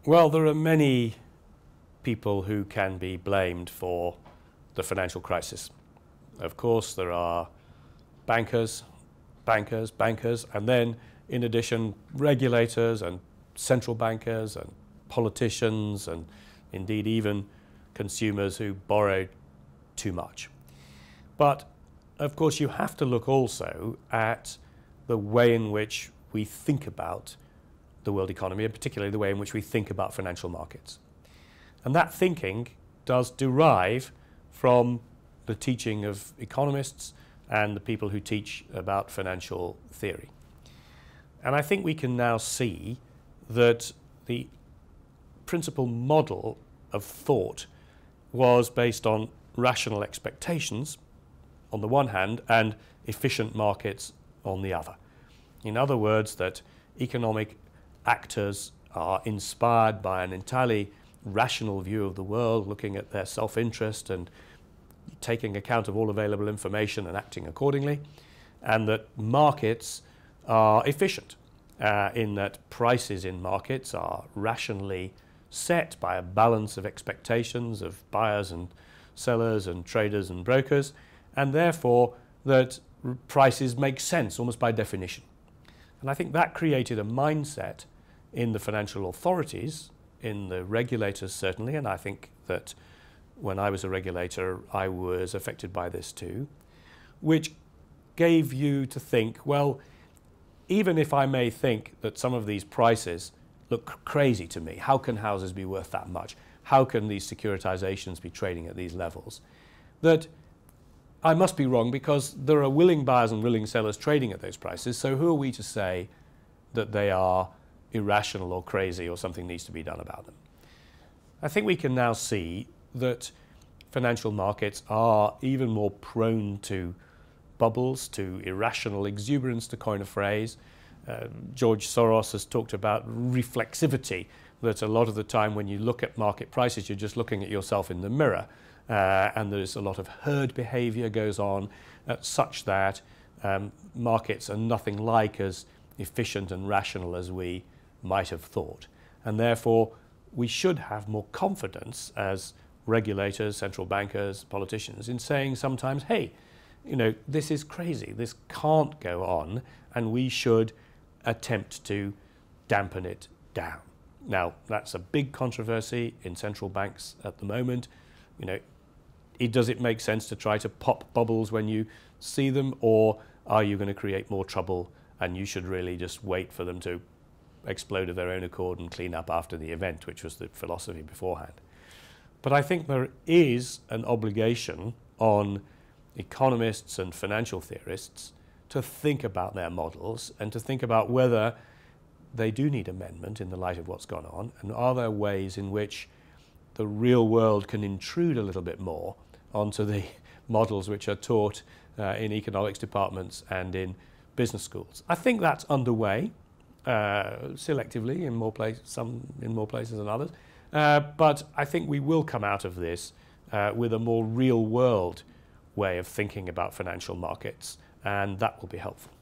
Well, there are many people who can be blamed for the financial crisis. Of course, there are bankers, and then in addition, regulators and central bankers and politicians and indeed even consumers who borrowed too much. But of course, you have to look also at the way in which we think about the world economy, and particularly the way in which we think about financial markets. And that thinking does derive from the teaching of economists and the people who teach about financial theory. And I think we can now see that the principal model of thought was based on rational expectations on the one hand and efficient markets on the other. In other words, that economic actors are inspired by an entirely rational view of the world, looking at their self-interest and taking account of all available information and acting accordingly, and that markets are efficient in that prices in markets are rationally set by a balance of expectations of buyers and sellers and traders and brokers, and therefore that prices make sense almost by definition. And I think that created a mindset in the financial authorities, in the regulators certainly, and I think that when I was a regulator I was affected by this too, which gave you to think, well, even if I may think that some of these prices look crazy to me, how can houses be worth that much? How can these securitizations be trading at these levels? That I must be wrong because there are willing buyers and willing sellers trading at those prices, so who are we to say that they are irrational or crazy or something needs to be done about them? I think we can now see that financial markets are even more prone to bubbles, to irrational exuberance, to coin a phrase. George Soros has talked about reflexivity, that a lot of the time when you look at market prices, you're just looking at yourself in the mirror, and there's a lot of herd behavior goes on such that markets are nothing like as efficient and rational as we might have thought. And therefore, we should have more confidence as regulators, central bankers, politicians in saying sometimes, hey, you know, this is crazy, this can't go on, and we should attempt to dampen it down. Now, that's a big controversy in central banks at the moment. You know, does it make sense to try to pop bubbles when you see them, or are you going to create more trouble and you should really just wait for them to explode of their own accord and clean up after the event, which was the philosophy beforehand? But I think there is an obligation on economists and financial theorists to think about their models and to think about whether they do need amendment in the light of what's gone on, and are there ways in which the real world can intrude a little bit more onto the models which are taught in economics departments and in business schools. I think that's underway selectively in more places, some in more places than others, but I think we will come out of this with a more real world way of thinking about financial markets, and that will be helpful.